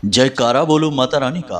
जयकारा बोलो माता रानी का।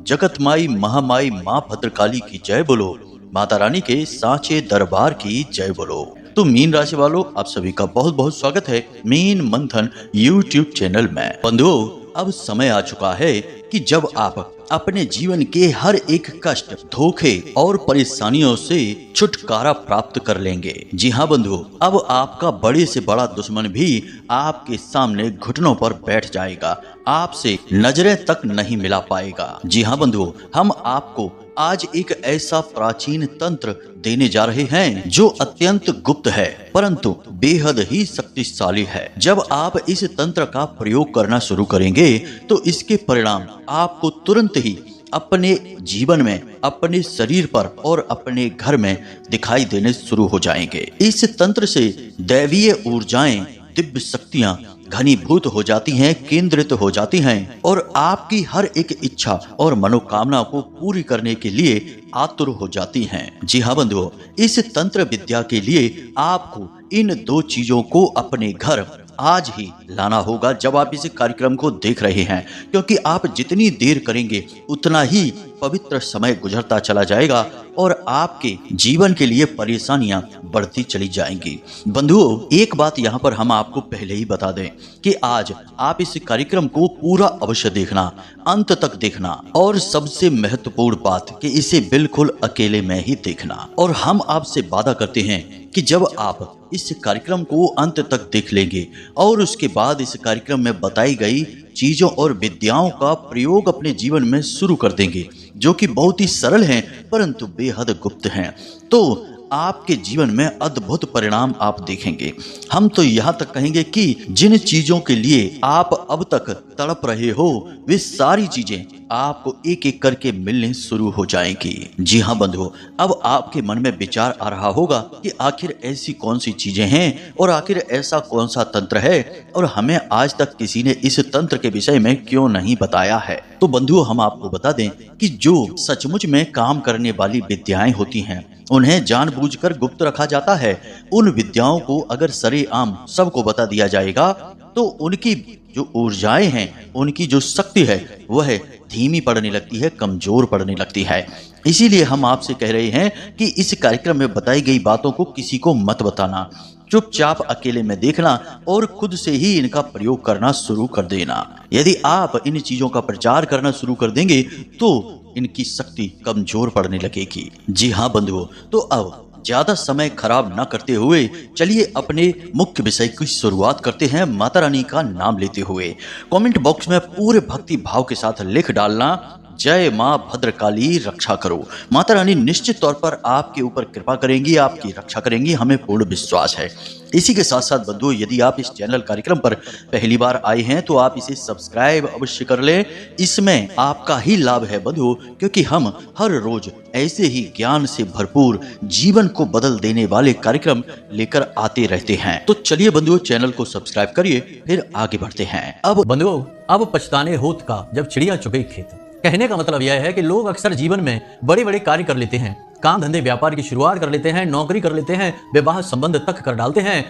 जगत माई महामाई माँ भद्रकाली की जय बोलो। माता रानी के सांचे दरबार की जय बोलो। तो मीन राशि वालों, आप सभी का बहुत बहुत स्वागत है मीन मंथन यूट्यूब चैनल में। बंधुओं, अब समय आ चुका है कि जब आप अपने जीवन के हर एक कष्ट, धोखे और परेशानियों से छुटकारा प्राप्त कर लेंगे। जी हाँ बंधुओं, अब आपका बड़े से बड़ा दुश्मन भी आपके सामने घुटनों पर बैठ जाएगा, आपसे नजरें तक नहीं मिला पाएगा। जी हाँ बंधुओं, हम आपको आज एक ऐसा प्राचीन तंत्र देने जा रहे हैं जो अत्यंत गुप्त है परंतु बेहद ही शक्तिशाली है। जब आप इस तंत्र का प्रयोग करना शुरू करेंगे तो इसके परिणाम आपको तुरंत ही अपने जीवन में, अपने शरीर पर और अपने घर में दिखाई देने शुरू हो जाएंगे। इस तंत्र से दैवीय ऊर्जाएं, दिव्य शक्तियां घनीभूत हो जाती हैं, केंद्रित हो जाती हैं और आपकी हर एक इच्छा और मनोकामना को पूरी करने के लिए आतुर हो जाती हैं। जी हाँ बंधुओं, इस तंत्र विद्या के लिए आपको इन दो चीजों को अपने घर आज ही लाना होगा जब आप इस कार्यक्रम को देख रहे हैं, क्योंकि आप जितनी देर करेंगे उतना ही पवित्र समय गुजरता चला जाएगा और आपके जीवन के लिए परेशानियां बढ़ती चली जाएंगी। बंधुओं, एक बात यहाँ पर हम आपको पहले ही बता दें कि आज आप इस कार्यक्रम को पूरा अवश्य देखना, अंत तक देखना और सबसे महत्वपूर्ण बात कि इसे बिल्कुल अकेले में ही देखना। और हम आपसे वादा करते हैं कि जब आप इस कार्यक्रम को अंत तक देख लेंगे और उसके बाद इस कार्यक्रम में बताई गई चीजों और विद्याओं का प्रयोग अपने जीवन में शुरू कर देंगे, जो कि बहुत ही सरल हैं परंतु बेहद गुप्त हैं, तो आपके जीवन में अद्भुत परिणाम आप देखेंगे। हम तो यहाँ तक कहेंगे कि जिन चीजों के लिए आप अब तक तड़प रहे हो वे सारी चीजें आपको एक एक करके मिलने शुरू हो जाएंगी। जी हाँ बंधुओं, अब आपके मन में विचार आ रहा होगा कि आखिर ऐसी कौन सी चीजें हैं और आखिर ऐसा कौन सा तंत्र है और हमें आज तक किसी ने इस तंत्र के विषय में क्यों नहीं बताया है। तो बंधुओं, हम आपको बता दें कि जो सचमुच में काम करने वाली विद्याएं होती हैं उन्हें जानबूझकर गुप्त रखा जाता है। उन विद्याओं को अगर सरेआम सबको बता दिया जाएगा तो उनकी जो ऊर्जाएं हैं, उनकी जो शक्ति है वह धीमी पड़ने लगती है, कमजोर पड़ने लगती है। इसीलिए हम आपसे कह रहे हैं कि इस कार्यक्रम में बताई गई बातों को किसी को मत बताना, चुपचाप अकेले में देखना और खुद से ही इनका प्रयोग करना शुरू कर देना। यदि आप इन चीजों का प्रचार करना शुरू कर देंगे तो इनकी शक्ति कमजोर पड़ने लगेगी। जी हाँ बंधुओं, तो अब ज्यादा समय खराब न करते हुए चलिए अपने मुख्य विषय की शुरुआत करते हैं माता रानी का नाम लेते हुए। कमेंट बॉक्स में पूरे भक्ति भाव के साथ लिख डालना, जय माँ भद्रकाली रक्षा करो। माता रानी निश्चित तौर पर आपके ऊपर कृपा करेंगी, आपकी रक्षा करेंगी, हमें पूर्ण विश्वास है। इसी के साथ साथ बंधुओं, यदि आप इस चैनल कार्यक्रम पर पहली बार आए हैं तो आप इसे सब्सक्राइब अवश्य कर लें। इसमें आपका ही लाभ है बंधुओं, क्योंकि हम हर रोज ऐसे ही ज्ञान से भरपूर जीवन को बदल देने वाले कार्यक्रम लेकर आते रहते हैं। तो चलिए बंधुओं, चैनल को सब्सक्राइब करिए, फिर आगे बढ़ते हैं। अब बंधुओं, अब पछताने होत का जब चिड़िया चुगे खेत। कहने का मतलब यह है कि लोग अक्सर जीवन में बड़े बड़े कार्य कर लेते हैं, काम धंधे व्यापार की शुरुआत कर लेते हैं, नौकरी कर लेते हैं, विवाह संबंध तक कर डालते हैं।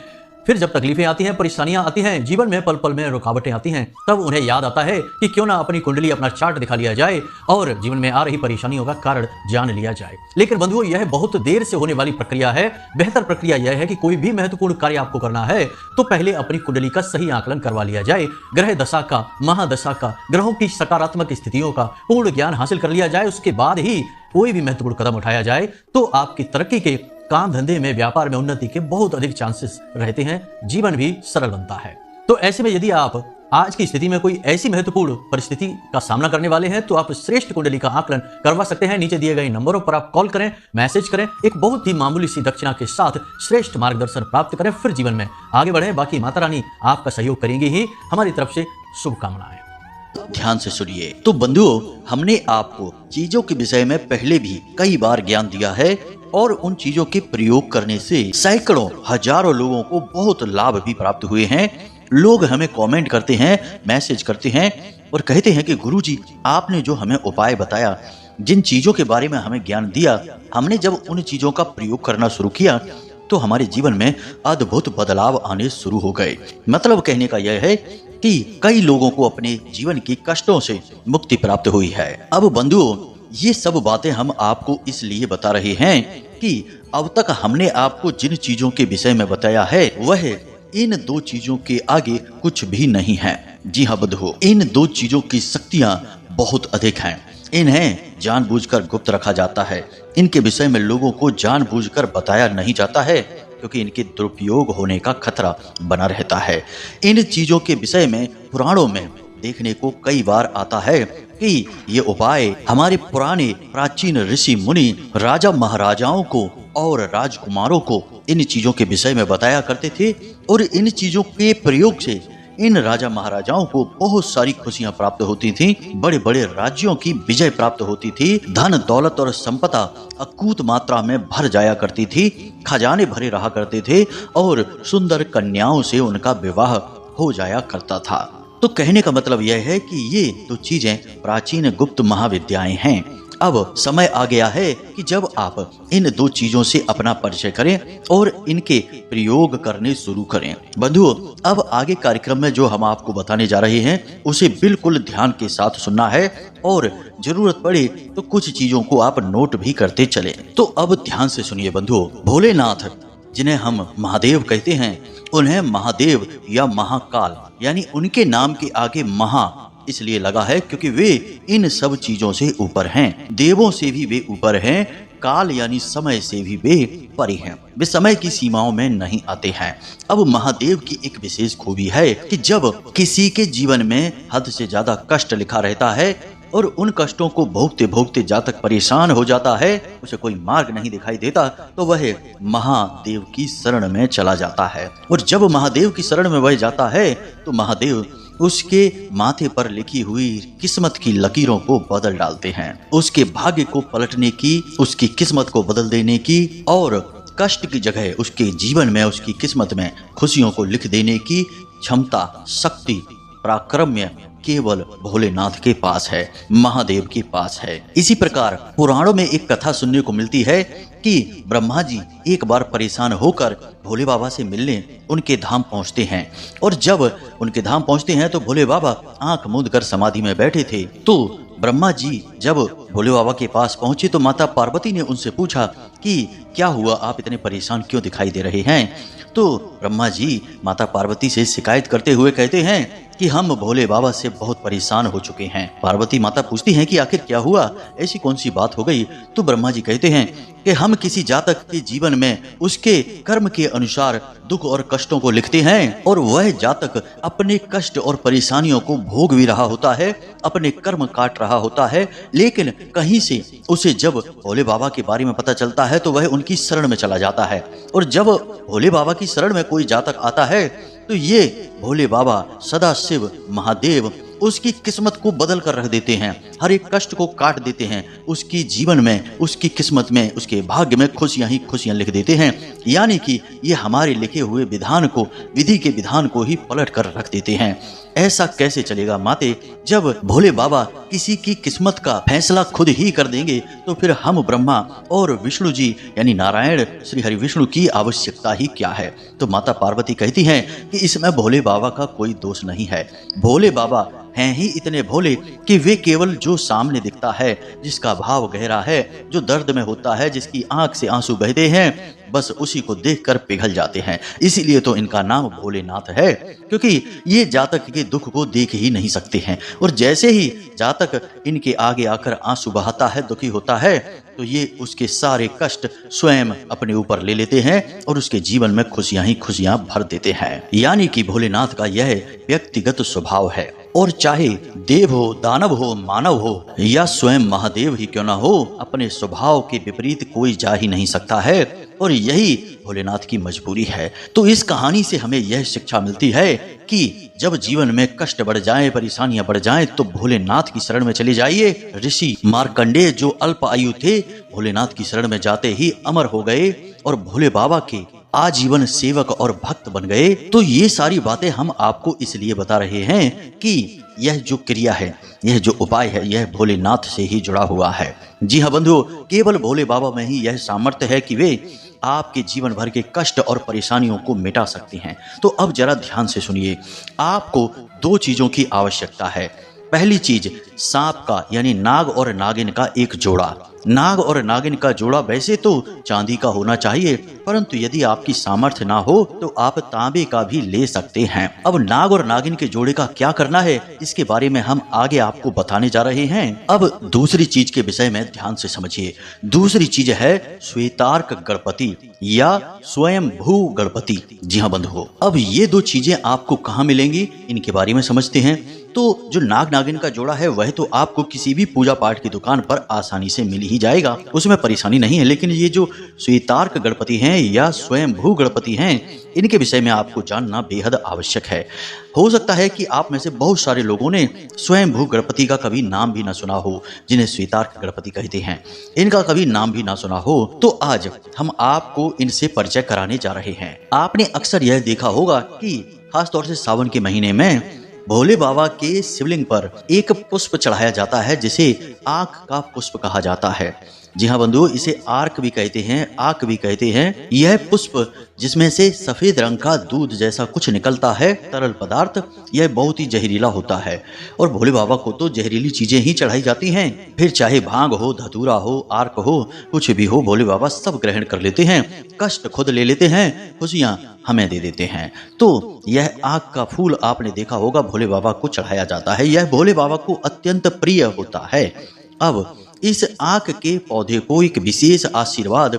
फिर जब तकलीफें आती हैं, परेशानियां आती हैं, जीवन में पल पल में रुकावटें आती हैं, तब उन्हें याद आता है कि क्यों ना अपनी कुंडली, अपना चार्ट दिखा लिया जाए और जीवन में आ रही परेशानियों का कारण जान लिया जाए। लेकिन बंधुओं, यह बहुत देर से होने वाली प्रक्रिया है। बेहतर प्रक्रिया यह है कि कोई भी महत्वपूर्ण कार्य आपको करना है तो पहले अपनी कुंडली का सही आकलन करवा लिया जाए, ग्रह दशा का, महादशा का, ग्रहों की सकारात्मक स्थितियों का पूर्ण ज्ञान हासिल कर लिया जाए। उसके बाद ही कोई भी महत्वपूर्ण कदम उठाया जाए तो आपकी तरक्की के, काम धंधे में, व्यापार में उन्नति के बहुत अधिक चांसेस रहते हैं, जीवन भी सरल बनता है। तो ऐसे में यदि आप आज की स्थिति में कोई ऐसी महत्वपूर्ण परिस्थिति का सामना करने वाले हैं तो आप श्रेष्ठ कुंडली का आकलन करवा सकते हैं। नीचे दिए गए नंबरों पर आप कॉल करें, मैसेज करें, एक बहुत ही मामूली सी दक्षिणा के साथ श्रेष्ठ मार्गदर्शन प्राप्त करें, फिर जीवन में आगे बढ़ें। बाकी माता रानी आपका सहयोग करेंगी ही। हमारी तरफ से शुभकामनाएं। ध्यान से सुनिए। तो बंधुओं, हमने आपको चीजों के विषय में पहले भी कई बार ज्ञान दिया है और उन चीजों के प्रयोग करने से सैकड़ों, हजारों लोगों को बहुत लाभ भी प्राप्त हुए हैं। लोग हमें कमेंट करते हैं, मैसेज करते हैं और कहते हैं कि गुरुजी, आपने जो हमें उपाय बताया, जिन चीजों के बारे में हमें ज्ञान दिया, हमने जब उन चीजों का प्रयोग करना शुरू किया तो हमारे जीवन में अद्भुत बदलाव आने शुरू हो गए। मतलब कहने का यह है कि कई लोगों को अपने जीवन की कष्टों से मुक्ति प्राप्त हुई है। अब बंधुओं, ये सब बातें हम आपको इसलिए बता रहे हैं कि अब तक हमने आपको जिन चीजों के विषय में बताया है वह इन दो चीजों के आगे कुछ भी नहीं है। जी हाँ बंधुओं, इन दो चीजों की शक्तियां बहुत अधिक हैं। इन्हें जानबूझकर गुप्त रखा जाता है। इनके विषय में लोगों को जानबूझकर बताया नहीं जाता है क्योंकि इनके दुरुपयोग होने का खतरा बना रहता है। इन चीजों के विषय में पुराणों में देखने को कई बार आता है कि ये उपाय हमारे पुराने प्राचीन ऋषि मुनि राजा महाराजाओं को और राजकुमारों को इन चीजों के विषय में बताया करते थे और इन चीजों के प्रयोग से इन राजा महाराजाओं को बहुत सारी खुशियां प्राप्त होती थीं, बड़े बड़े राज्यों की विजय प्राप्त होती थी, धन दौलत और संपदा अकूत मात्रा में भर जाया करती थी, खजाने भरे रहा करते थे और सुंदर कन्याओं से उनका विवाह हो जाया करता था। तो कहने का मतलब यह है कि ये तो चीजें प्राचीन गुप्त महाविद्याएं हैं। अब समय आ गया है कि जब आप इन दो चीजों से अपना परिचय करें और इनके प्रयोग करने शुरू करें। बंधुओं, अब आगे कार्यक्रम में जो हम आपको बताने जा रहे हैं उसे बिल्कुल ध्यान के साथ सुनना है और जरूरत पड़े तो कुछ चीजों को आप नोट भी करते चलें। तो अब ध्यान से सुनिए बंधुओं। भोलेनाथ, जिन्हें हम महादेव कहते हैं, उन्हें महादेव या महाकाल यानी उनके नाम के आगे महा इसलिए लगा है क्योंकि वे इन सब चीजों से ऊपर हैं। देवों से भी वे ऊपर हैं, काल यानी समय से भी वे परे हैं। वे समय की सीमाओं में नहीं आते हैं। अब महादेव की एक विशेष खूबी है कि जब किसी के जीवन में हद से ज्यादा कष्ट लिखा रहता है और उन कष्टों को भोगते भोगते जातक परेशान हो जाता है, उसे कोई मार्ग नहीं दिखाई देता, तो वह महादेव की शरण में चला जाता है। और जब महादेव की शरण में वह जाता है तो महादेव उसके माथे पर लिखी हुई किस्मत की लकीरों को बदल डालते हैं। उसके भाग्य को पलटने की, उसकी किस्मत को बदल देने की और कष्ट की जगह उसके जीवन में, उसकी किस्मत में खुशियों को लिख देने की क्षमता, शक्ति, पराक्रम्य केवल भोलेनाथ के पास है, महादेव के पास है। इसी प्रकार पुराणों में एक कथा सुनने को मिलती है कि ब्रह्मा जी एक बार परेशान होकर भोले बाबा से मिलने उनके धाम पहुंचते हैं और जब उनके धाम पहुंचते हैं तो भोले बाबा आंख मूंद कर समाधि में बैठे थे। तो ब्रह्मा जी जब भोले बाबा के पास पहुंचे तो माता पार्वती ने उनसे पूछा कि क्या हुआ, आप इतने परेशान क्यों दिखाई दे रहे हैं। तो ब्रह्मा जी माता पार्वती से शिकायत करते हुए कहते हैं कि हम भोले बाबा से बहुत परेशान हो चुके हैं। पार्वती माता पूछती हैं कि आखिर क्या हुआ, ऐसी कौन सी बात हो गई। तो ब्रह्मा जी कहते हैं कि हम किसी जातक के जीवन में उसके कर्म के अनुसार दुख और कष्टों को लिखते हैं और वह जातक अपने कष्ट और परेशानियों को भोग भी रहा होता है, अपने कर्म काट रहा होता है, लेकिन कहीं से उसे जब भोले बाबा के बारे में पता चलता है तो वह उनकी शरण में चला जाता है। और जब भोले बाबा की शरण में कोई जातक आता है तो ये भोले बाबा सदा शिव महादेव उसकी किस्मत को बदल कर रख देते हैं, हर एक कष्ट को काट देते हैं, उसकी जीवन में, उसकी किस्मत में, उसके भाग्य में खुशियां ही खुशियां लिख देते हैं। यानी कि ये हमारे लिखे हुए विधान को, विधि के विधान को ही पलट कर रख देते हैं। ऐसा कैसे चलेगा माते, जब भोले बाबा किसी की किस्मत का फैसला खुद ही कर देंगे तो फिर हम ब्रह्मा और विष्णु जी यानी नारायण श्री हरि विष्णु की आवश्यकता ही क्या है। तो माता पार्वती कहती हैं कि इसमें भोले बाबा का कोई दोष नहीं है। भोले बाबा हैं ही इतने भोले कि वे केवल जो सामने दिखता है, जिसका भाव गहरा है, जो दर्द में होता है, जिसकी आंख से आंसू बहते हैं, बस उसी को देखकर पिघल जाते हैं। इसीलिए तो इनका नाम भोलेनाथ है, क्योंकि ये जातक के दुख को देख ही नहीं सकते हैं। और जैसे ही जातक इनके आगे आकर आंसू बहाता है, दुखी होता है, तो ये उसके सारे कष्ट स्वयं अपने ऊपर ले लेते हैं और उसके जीवन में खुशियां ही खुशियां भर देते हैं। यानी कि भोलेनाथ का यह व्यक्तिगत स्वभाव है। और चाहे देव हो, दानव हो, मानव हो या स्वयं महादेव ही क्यों ना हो, अपने स्वभाव के विपरीत कोई जा ही नहीं सकता है और यही भोलेनाथ की मजबूरी है। तो इस कहानी से हमें यह शिक्षा मिलती है कि जब जीवन में कष्ट बढ़ जाए, परेशानियां बढ़ जाएं, तो भोलेनाथ की शरण में चले जाइए। ऋषि मार्कंडेय जो अल्प आयु थे, भोलेनाथ की शरण में जाते ही अमर हो गए और भोले बाबा के आजीवन सेवक और भक्त बन गए। तो ये सारी बातें हम आपको इसलिए बता रहे हैं कि यह जो क्रिया है, यह जो उपाय है, यह भोलेनाथ से ही जुड़ा हुआ है। जी हाँ बंधुओं, केवल भोले बाबा में ही यह सामर्थ्य है कि वे आपके जीवन भर के कष्ट और परेशानियों को मिटा सकती हैं। तो अब जरा ध्यान से सुनिए, आपको 2 चीजों की आवश्यकता है। पहली चीज, सांप का यानी नाग और नागिन का एक जोड़ा। नाग और नागिन का जोड़ा वैसे तो चांदी का होना चाहिए, परंतु यदि आपकी सामर्थ्य ना हो तो आप तांबे का भी ले सकते हैं। अब नाग और नागिन के जोड़े का क्या करना है, इसके बारे में हम आगे आपको बताने जा रहे हैं। अब दूसरी चीज के विषय में ध्यान से समझिए। दूसरी चीज है श्वेतार्क गणपति या स्वयंभू गणपति। जी हाँ बंधुओं, अब ये 2 चीजें आपको कहाँ मिलेंगी, इनके बारे में समझते हैं। तो जो नाग नागिन का जोड़ा है वह तो आपको किसी भी पूजा पाठ की दुकान पर आसानी से मिल ही जाएगा, उसमें परेशानी नहीं है। लेकिन ये जो श्वेतार्क गणपति हैं या स्वयंभू गणपति हैं, इनके विषय में आपको जानना बेहद आवश्यक है। हो सकता है कि आप में से बहुत सारे लोगों ने स्वयंभू गणपति का कभी नाम भी ना सुना हो, जिन्हें श्वेतार्क गणपति कहते हैं, इनका कभी नाम भी ना सुना हो। तो आज हम आपको इनसे परिचय कराने जा रहे हैं। आपने अक्सर यह देखा होगा कि खासतौर से सावन के महीने में भोले बाबा के शिवलिंग पर एक पुष्प चढ़ाया जाता है, जिसे आंख का पुष्प कहा जाता है। जी हाँ बंधुओं, इसे आर्क भी कहते हैं, आंख भी कहते हैं। यह पुष्प जिसमें से सफेद रंग का दूध जैसा कुछ निकलता है, तरल पदार्थ, यह बहुत ही जहरीला होता है। और भोले बाबा को तो जहरीली चीजें ही चढ़ाई जाती हैं, फिर चाहे भांग हो, धतूरा हो, आर्क हो, कुछ भी हो, भोले बाबा सब ग्रहण कर लेते हैं, कष्ट खुद ले लेते हैं, खुशियां हमें दे देते हैं। तो यह आंख का फूल आपने देखा होगा, भोले बाबा को चढ़ाया जाता है। यह भोले बाबा को अत्यंत प्रिय होता है। अब इस आंख के पौधे को एक विशेष आशीर्वाद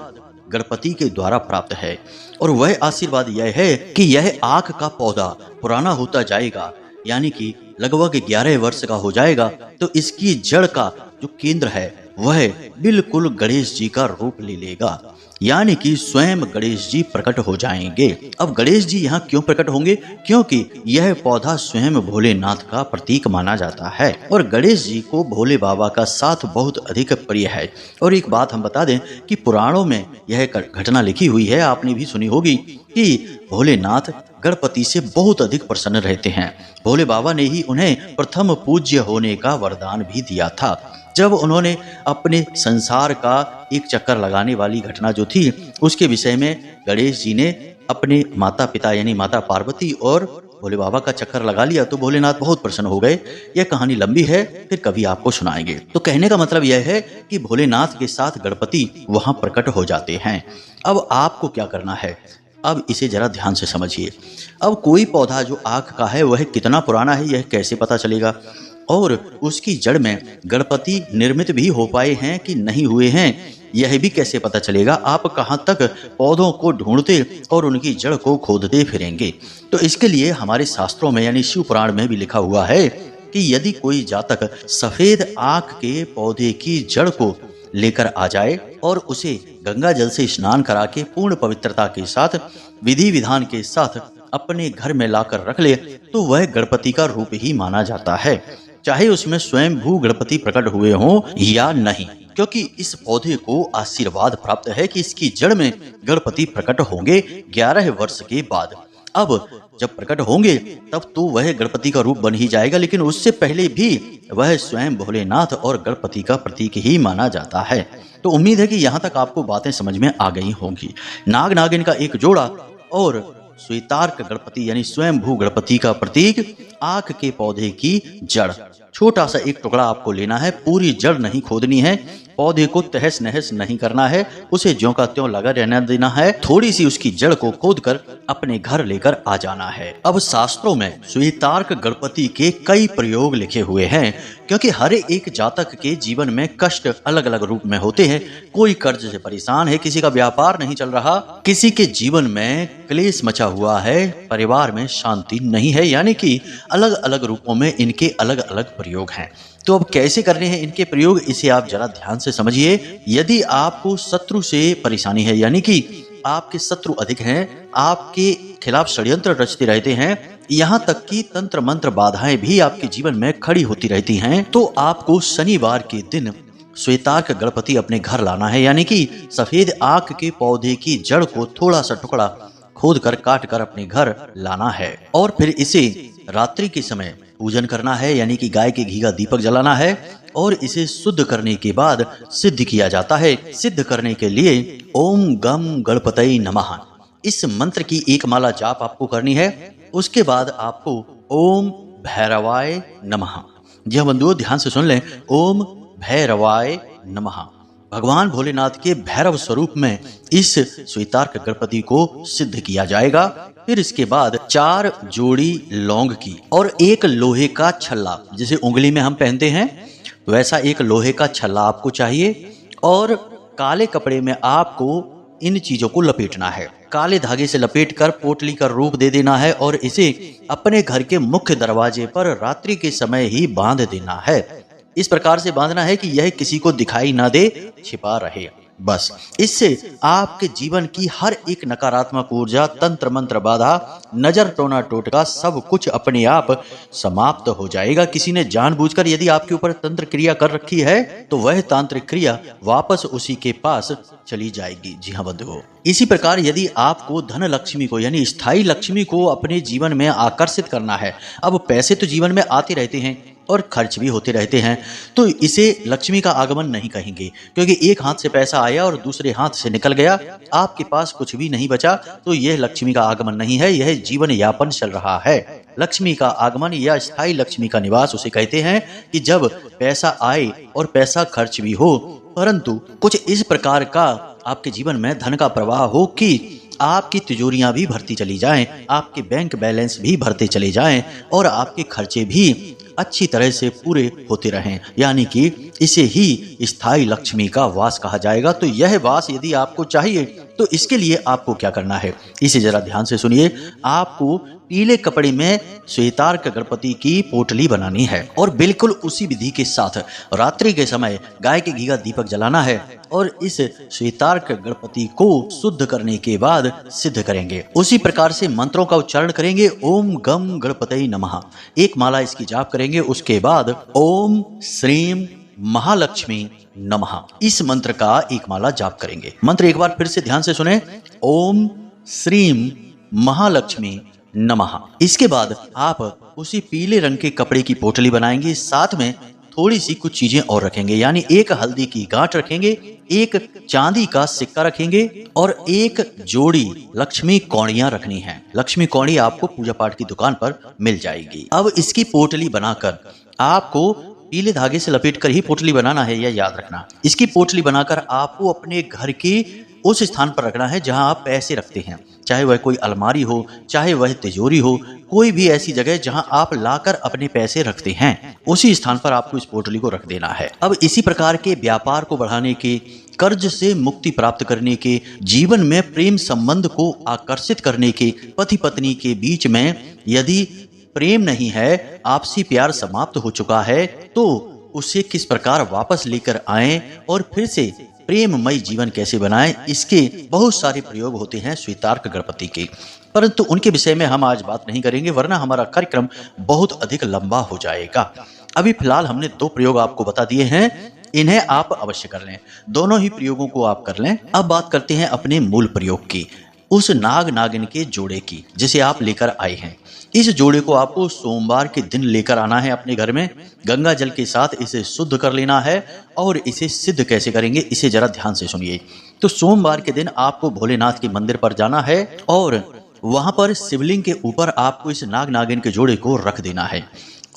गणपति के द्वारा प्राप्त है, और वह आशीर्वाद यह है कि यह आंख का पौधा पुराना होता जाएगा, यानी कि लगभग 11 वर्ष का हो जाएगा। तो इसकी जड़ का जो केंद्र है वह बिल्कुल गणेश जी का रूप ले लेगा, यानी कि स्वयं गणेश जी प्रकट हो जाएंगे। अब गणेश जी यहाँ क्यों प्रकट होंगे, क्योंकि यह पौधा स्वयं भोलेनाथ का प्रतीक माना जाता है, और गणेश जी को भोले बाबा का साथ बहुत अधिक प्रिय है। और एक बात हम बता दें कि पुराणों में यह घटना लिखी हुई है, आपने भी सुनी होगी, कि भोलेनाथ गणपति से बहुत अधिक प्रसन्न रहते हैं। भोले बाबा ने ही उन्हें प्रथम पूज्य होने का वरदान भी दिया था। जब उन्होंने अपने संसार का एक चक्कर लगाने वाली घटना जो थी, उसके विषय में गणेश जी ने अपने माता पिता यानी माता पार्वती और भोले बाबा का चक्कर लगा लिया, तो भोलेनाथ बहुत प्रसन्न हो गए। यह कहानी लंबी है, फिर कभी आपको सुनाएंगे। तो कहने का मतलब यह है कि भोलेनाथ के साथ गणपति वहां प्रकट हो जाते हैं। अब आपको क्या करना है, अब इसे जरा ध्यान से समझिए। अब कोई पौधा जो आंख का है वह कितना पुराना है यह कैसे पता चलेगा, और उसकी जड़ में गणपति निर्मित भी हो पाए हैं कि नहीं हुए हैं यह भी कैसे पता चलेगा। आप कहाँ तक पौधों को ढूंढते और उनकी जड़ को खोदते फिरेंगे। तो इसके लिए हमारे शास्त्रों में यानी शिव पुराण में भी लिखा हुआ है कि यदि कोई जातक सफेद आंख के पौधे की जड़ को लेकर आ जाए और उसे गंगा जल से स्नान करा के पूर्ण पवित्रता के साथ विधि विधान के साथ अपने घर में लाकर रख ले, तो वह गणपति का रूप ही माना जाता है, चाहे उसमें स्वयं भू गणपति प्रकट हुए हों या नहीं, क्योंकि इस पौधे को आशीर्वाद प्राप्त है कि इसकी जड़ में गणपति प्रकट होंगे 11 वर्ष के बाद। अब जब प्रकट होंगे तब तो वह गणपति का रूप बन ही जाएगा, लेकिन उससे पहले भी वह स्वयं भोलेनाथ और गणपति का प्रतीक ही माना जाता है। तो उम्मीद है कि यहाँ तक आपको बातें समझ में आ गई होंगी। नाग नागिन का एक जोड़ा और श्वेतार्क गणपति यानी स्वयं भू गणपति का प्रतीक आंख के पौधे की जड़, छोटा सा एक टुकड़ा आपको लेना है, पूरी जड़ नहीं खोदनी है, पौधे को तहस नहस नहीं करना है, उसे ज्यों का त्यों लगा रहने देना है, थोड़ी सी उसकी जड़ को खोदकर अपने घर लेकर आ जाना है। अब शास्त्रों में श्वेतार्क गणपति के कई प्रयोग लिखे हुए हैं, क्योंकि हर एक जातक के जीवन में कष्ट अलग अलग रूप में होते हैं। कोई कर्ज से परेशान है, किसी का व्यापार नहीं चल रहा, किसी के जीवन में क्लेश मचा हुआ है, परिवार में शांति नहीं है, यानी कि अलग अलग रूपों में इनके अलग अलग प्रयोग हैं। तो अब कैसे करने हैं इनके प्रयोग, इसे आप जरा ध्यान से समझिए। यदि आपको शत्रु से परेशानी है, यानी कि आपके शत्रु अधिक हैं, आपके खिलाफ षड्यंत्र रचते रहते हैं, यहाँ तक कि तंत्र मंत्र बाधाएं भी आपके जीवन में खड़ी होती रहती हैं, तो आपको शनिवार के दिन श्वेतार्क गणपति अपने घर लाना है, यानी कि सफेद आंख के पौधे की जड़ को थोड़ा सा टुकड़ा खोद कर काट कर अपने घर लाना है, और फिर इसे रात्रि के समय पूजन करना है, यानी कि गाय के घी का दीपक जलाना है और इसे शुद्ध करने के बाद सिद्ध किया जाता है। सिद्ध करने के लिए ओम गम गणपतये नमः इस मंत्र की एक माला जाप आपको करनी है। उसके बाद आपको ओम भैरवाय नमः, जी हाँ बंधुओं ध्यान से सुन लें, ओम भैरवाय नमः भगवान भोलेनाथ के भैरव स्वरूप में इस श्वेतार्क गणपति को सिद्ध किया जाएगा। फिर इसके बाद 4 जोड़ी लौंग की और एक लोहे का छल्ला, जिसे उंगली में हम पहनते हैं वैसा एक लोहे का छल्ला आपको चाहिए, और काले कपड़े में आपको इन चीजों को लपेटना है। काले धागे से लपेटकर पोटली का रूप दे देना है और इसे अपने घर के मुख्य दरवाजे पर रात्रि के समय ही बांध देना है। इस प्रकार से बांधना है कि यह किसी को दिखाई ना दे, छिपा रहे। बस इससे आपके जीवन की हर एक नकारात्मक ऊर्जा, तंत्र मंत्र बाधा, नजर टोना टोटका सब कुछ अपने आप समाप्त हो जाएगा। किसी ने जानबूझकर यदि आपके ऊपर तंत्र क्रिया कर रखी है तो वह तांत्रिक क्रिया वापस उसी के पास चली जाएगी। जी हाँ बंधुओं, इसी प्रकार यदि आपको धन लक्ष्मी को यानी स्थायी लक्ष्मी को अपने जीवन में आकर्षित करना है, अब पैसे तो जीवन में आते रहते हैं और खर्च भी होते रहते हैं, तो इसे लक्ष्मी का आगमन नहीं कहेंगे, क्योंकि एक हाथ से पैसा आया और दूसरे हाथ से निकल गया, आपके पास कुछ भी नहीं बचा, तो यह लक्ष्मी का आगमन नहीं है, यह जीवन यापन चल रहा है। लक्ष्मी का आगमन या स्थायी लक्ष्मी का निवास उसे कहते हैं कि जब पैसा आए और पैसा खर्च भी हो, परंतु कुछ इस प्रकार का आपके जीवन में धन का प्रवाह हो कि आपकी तिजोरियां भी भरती चली जाएं, आपके बैंक बैलेंस भी भरते चले जाएं और आपके खर्चे भी अच्छी तरह से पूरे होते रहें, यानी कि इसे ही स्थायी लक्ष्मी का वास कहा जाएगा। तो यह वास यदि आपको चाहिए तो इसके लिए आपको क्या करना है, इसे जरा ध्यान से सुनिए। आपको पीले कपड़े में श्वेतार्क गणपति की पोटली बनानी है और बिल्कुल उसी विधि के साथ रात्रि के समय गाय के घी का दीपक जलाना है और इस श्वेतार्क गणपति को शुद्ध करने के बाद सिद्ध करेंगे। उसी प्रकार से मंत्रों का उच्चारण करेंगे। ओम गम गणपतये नमः एक माला इसकी जाप करेंगे। उसके बाद ओम श्रीम महालक्ष्मी नमः इस मंत्र का एक माला जाप करेंगे। मंत्र एक बार फिर से ध्यान से सुने, ओम श्रीम महालक्ष्मी नमः। इसके बाद आप उसी पीले रंग के कपड़े की पोटली बनाएंगे, साथ में थोड़ी सी कुछ चीजें और रखेंगे, यानी एक हल्दी की गांठ रखेंगे, एक चांदी का सिक्का रखेंगे और एक जोड़ी लक्ष्मी कौड़ियां रखनी है। लक्ष्मी कौड़ी आपको पूजा पाठ की दुकान पर मिल जाएगी। अब इसकी पोटली बनाकर आपको पीले धागे से लपेटकर ही पोटली बनाना है, यह याद रखना। इसकी पोटली बनाकर आपको अपने घर के उस स्थान पर रखना है जहां आप पैसे रखते हैं, चाहे वह कोई अलमारी हो, चाहे वह तिजोरी हो, कोई भी ऐसी जगह जहां आप लाकर अपने पैसे रखते हैं, उसी स्थान पर आपको इस पोटली को रख देना है। अब इसी प्रकार के व्यापार को बढ़ाने के, कर्ज से मुक्ति प्राप्त करने के, जीवन में प्रेम संबंध को आकर्षित करने के, पति पत्नी के बीच में यदि प्रेम नहीं है, आपसी प्यार समाप्त हो चुका है, तो उसे किस प्रकार वापस लेकर आएं और फिर से प्रेममय जीवन कैसे बनाएं, इसके बहुत सारे प्रयोग होते हैं श्वेतार्क गणपति के, परंतु उनके विषय में हम आज बात नहीं करेंगे, वरना हमारा कार्यक्रम बहुत अधिक लंबा हो जाएगा। अभी फिलहाल हमने 2 प्रयोग आपको बता दिए हैं, इन्हें आप अवश्य कर लें, दोनों ही प्रयोगों को आप कर लें। अब बात करते हैं अपने मूल प्रयोग की, उस नाग नागिन के जोड़े की जिसे आप लेकर आए हैं। इस जोड़े को आपको सोमवार के दिन लेकर आना है अपने घर में, गंगा जल के साथ इसे शुद्ध कर लेना है। और इसे सिद्ध कैसे करेंगे, इसे जरा ध्यान से सुनिए। तो सोमवार के दिन आपको भोलेनाथ के मंदिर पर जाना है और वहां पर शिवलिंग के ऊपर आपको इस नाग नागिन के जोड़े को रख देना है।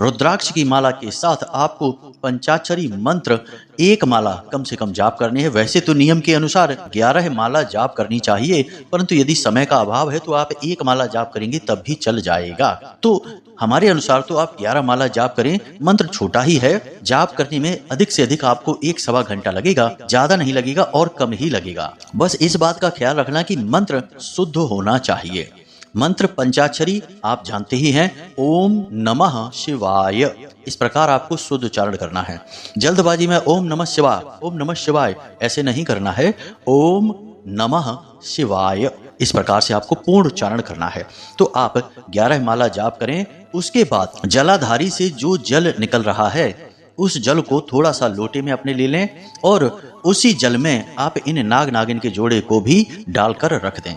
रुद्राक्ष की माला के साथ आपको पंचाक्षरी मंत्र 1 माला कम से कम जाप करनी है। वैसे तो नियम के अनुसार 11 माला जाप करनी चाहिए, परंतु यदि समय का अभाव है तो आप 1 माला जाप करेंगे तब भी चल जाएगा। तो हमारे अनुसार तो आप 11 माला जाप करें, मंत्र छोटा ही है, जाप करने में अधिक से अधिक आपको 1-1.25 घंटा लगेगा, ज्यादा नहीं लगेगा और कम ही लगेगा। बस इस बात का ख्याल रखना कि मंत्र शुद्ध होना चाहिए। मंत्र पंचाक्षरी आप जानते ही हैं, ओम नमः शिवाय, इस प्रकार आपको शुद्ध उच्चारण करना है। जल्दबाजी में ओम नमः शिवाय ऐसे नहीं करना है, ओम नमः शिवाय इस प्रकार से आपको पूर्ण उच्चारण करना है। तो आप 11 माला जाप करें। उसके बाद जलाधारी से जो जल निकल रहा है उस जल को थोड़ा सा लोटे में अपने ले लें और उसी जल में आप इन नाग नागिन के जोड़े को भी डालकर रख दें।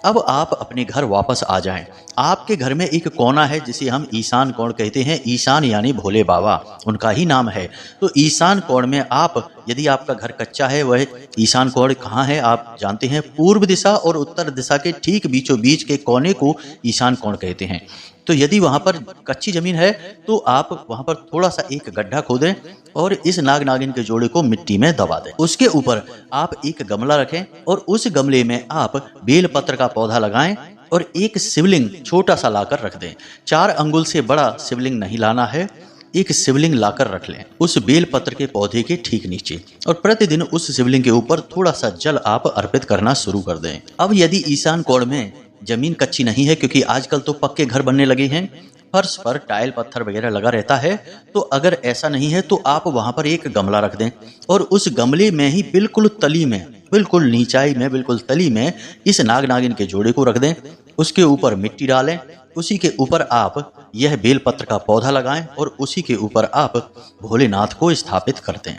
अब आप अपने घर वापस आ जाएं। आपके घर में एक कोना है जिसे हम ईशान कोण कहते हैं। ईशान यानी भोले बाबा, उनका ही नाम है। तो ईशान कोण में आप, यदि आपका घर कच्चा है, वह ईशान कोण कहाँ है आप जानते हैं? पूर्व दिशा और उत्तर दिशा के ठीक बीचों बीच के कोने को ईशान कोण कहते हैं। तो यदि वहां पर कच्ची जमीन है तो आप वहां पर थोड़ा सा एक गड्ढा खोदें और इस नाग नागिन के जोड़े को मिट्टी में दबा दें। उसके ऊपर आप एक गमला रखें और उस गमले में आप बेलपत्र का पौधा लगाएं और एक शिवलिंग छोटा सा लाकर रख दें। 4 अंगुल से बड़ा शिवलिंग नहीं लाना है, एक शिवलिंग लाकर रख लें उस बेलपत्र के पौधे के ठीक नीचे, और प्रतिदिन उस शिवलिंग के ऊपर थोड़ा सा जल आप अर्पित करना शुरू कर दें। अब यदि ईशान कोण में जमीन कच्ची नहीं है, क्योंकि आजकल तो पक्के घर बनने लगे हैं, फर्श पर टाइल पत्थर वगैरह लगा रहता है, तो अगर ऐसा नहीं है तो आप वहां पर एक गमला रख दें और उस गमले में ही बिल्कुल तली में, बिल्कुल नीचाई में, बिल्कुल तली में इस नाग नागिन के जोड़े को रख दें। उसके ऊपर मिट्टी डालें, उसी के ऊपर आप यह बेलपत्र का पौधा लगाएं और उसी के ऊपर आप भोलेनाथ को स्थापित कर दें।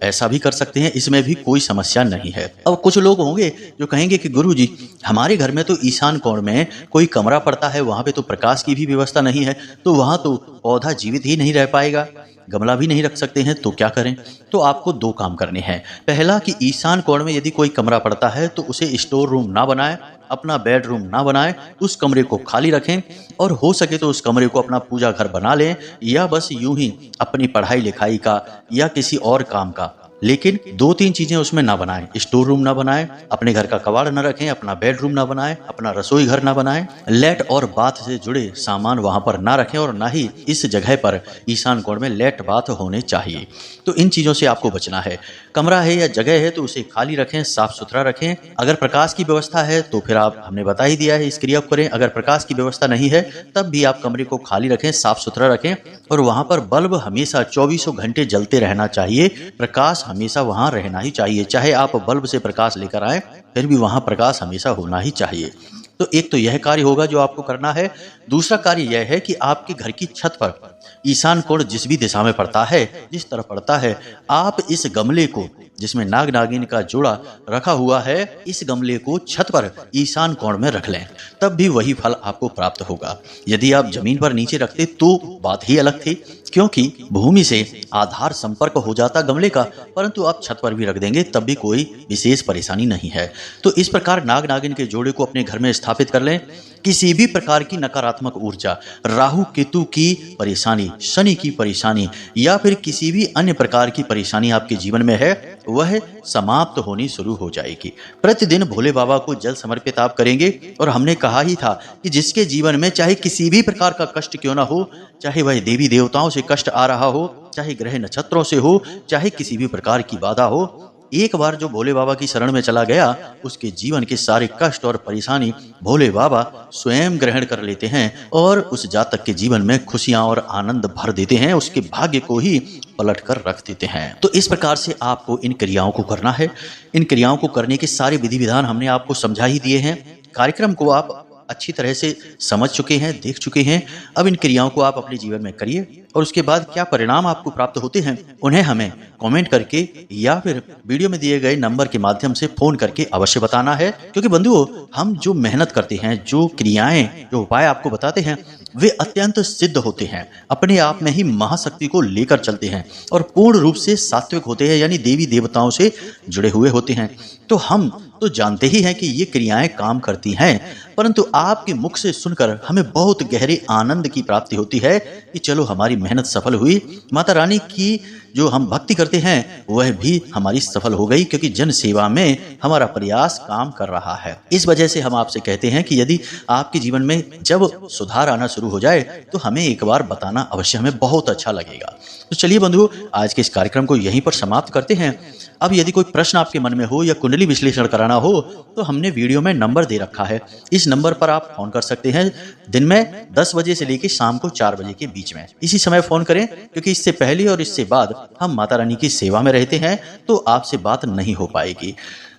ऐसा भी कर सकते हैं, इसमें भी कोई समस्या नहीं है। अब कुछ लोग होंगे जो कहेंगे कि गुरुजी, हमारे घर में तो ईशान कोण में कोई कमरा पड़ता है, वहां पे तो प्रकाश की भी व्यवस्था नहीं है, तो वहां तो पौधा जीवित ही नहीं रह पाएगा, गमला भी नहीं रख सकते हैं, तो क्या करें? तो आपको 2 काम करने हैं। पहला कि ईशान कोण में यदि कोई कमरा पड़ता है तो उसे स्टोर रूम ना बनाएं, अपना बेडरूम ना बनाएं, उस कमरे को खाली रखें और हो सके तो उस कमरे को अपना पूजा घर बना लें, या बस यूं ही अपनी पढ़ाई लिखाई का या किसी और काम का। लेकिन 2-3 चीजें उसमें ना बनाएं। स्टोर रूम ना बनाएं, अपने घर का कबाड़ ना रखें, अपना बेडरूम ना बनाएं, अपना रसोई घर ना बनाएं, लेट और बाथ से जुड़े सामान वहां पर ना रखें और ना ही इस जगह पर ईशान कोण में लेट बाथ होने चाहिए। तो इन चीजों से आपको बचना है। कमरा है या जगह है तो उसे खाली रखें, साफ सुथरा रखें। अगर प्रकाश की व्यवस्था है तो फिर आप, हमने बता ही दिया है, इस क्रिया को करें। अगर प्रकाश की व्यवस्था नहीं है तब भी आप कमरे को खाली रखें, साफ सुथरा रखें और वहां पर बल्ब हमेशा 24 घंटे जलते रहना चाहिए। प्रकाश हमेशा वहां रहना ही चाहिए, चाहे आप बल्ब से प्रकाश लेकर आए फिर भी वहां प्रकाश हमेशा होना ही चाहिए। तो एक तो यह कार्य होगा जो आपको करना है। दूसरा कार्य यह है कि आपके घर की छत पर ईशान कोण जिस भी दिशा में पड़ता है, जिस तरफ पड़ता है, आप इस गमले को जिसमें नाग नागिन का जोड़ा रखा हुआ है, इस गमले को छत पर ईशान कोण में रख लें, तब भी वही फल आपको प्राप्त होगा। यदि आप जमीन पर नीचे रखते तो बात ही अलग थी, क्योंकि भूमि से आधार संपर्क हो जाता गमले का, परंतु आप छत पर भी रख देंगे तब भी कोई विशेष परेशानी नहीं है। तो इस प्रकार नाग नागिन के जोड़े को अपने घर में स्थापित कर लें। किसी भी प्रकार की नकारात्मक ऊर्जा, राहु केतु की परेशानी, शनि की परेशानी या फिर किसी भी अन्य प्रकार की परेशानी आपके जीवन में है, वह समाप्त होनी शुरू हो जाएगी। प्रतिदिन भोले बाबा को जल समर्पित आप करेंगे और हमने कहा ही था कि जिसके जीवन में चाहे किसी भी प्रकार का कष्ट क्यों ना हो, चाहे वह देवी देवताओं से कष्ट आ रहा हो, चाहे ग्रह नक्षत्रों से हो, चाहे किसी भी प्रकार की बाधा हो, एक बार जो भोले बाबा की शरण में चला गया, उसके जीवन के सारे कष्ट और परेशानी भोले बाबा स्वयं ग्रहण कर लेते हैं और उस जातक के जीवन में खुशियां और आनंद भर देते हैं, उसके भाग्य को ही पलट कर रख देते हैं। तो इस प्रकार से आपको इन क्रियाओं को करना है। इन क्रियाओं को करने के सारे विधि विधान हमने आपको समझा ही दिए हैं। कार्यक्रम को आप अच्छी तरह से समझ चुके हैं, देख चुके हैं। अब इन क्रियाओं को आप अपने जीवन में करिए और उसके बाद क्या परिणाम आपको प्राप्त होते हैं, उन्हें हमें कमेंट करके या फिर वीडियो में दिए गए नंबर के माध्यम से फोन करके अवश्य बताना है। क्योंकि बंधुओं, हम जो मेहनत करते हैं, जो क्रियाएं, जो उपाय आपको बताते हैं, वे अत्यंत सिद्ध होते हैं, अपने आप में ही महाशक्ति को लेकर चलते हैं और पूर्ण रूप से सात्विक होते हैं, यानी देवी देवताओं से जुड़े हुए होते हैं। तो हम तो जानते ही हैं कि ये क्रियाएं काम करती हैं, परंतु आपके मुख से सुनकर हमें बहुत गहरे आनंद की प्राप्ति होती है कि चलो हमारी मेहनत सफल हुई, माता रानी की जो हम भक्ति करते हैं वह भी हमारी सफल हो गई, क्योंकि जन सेवा में हमारा प्रयास काम कर रहा है। इस वजह से हम आपसे कहते हैं कि यदि आपके जीवन में जब सुधार आना शुरू हो जाए तो हमें एक बार बताना अवश्य, हमें बहुत अच्छा लगेगा। तो चलिए बंधुओं, आज के इस कार्यक्रम को यहीं पर समाप्त करते हैं। अब यदि कोई प्रश्न आपके मन में हो या कुंडली विश्लेषण कराना हो तो हमने वीडियो में नंबर दे रखा है, इस नंबर पर आप फोन कर सकते हैं। दिन में 10 बजे से लेकर शाम को 4 बजे के बीच में इसी समय फोन करें, क्योंकि इससे पहले और इससे बाद हम माता रानी की सेवा में रहते हैं तो आपसे बात नहीं हो पाएगी।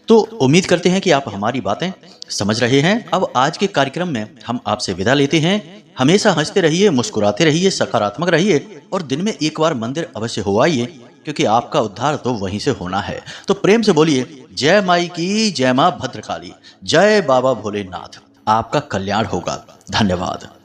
तो उम्मीद करते हैं कि आप हमारी बातें समझ रहे हैं। अब आज के कार्यक्रम में हम आपसे विदा लेते हैं। हमेशा हंसते रहिए, मुस्कुराते रहिए, सकारात्मक रहिए और दिन में एक बार मंदिर अवश्य हो आइए, क्योंकि आपका उद्धार तो वहीं से होना है। तो प्रेम से बोलिए, जय माई की, जय मां भद्रकाली, जय बाबा भोलेनाथ। आपका कल्याण होगा। धन्यवाद।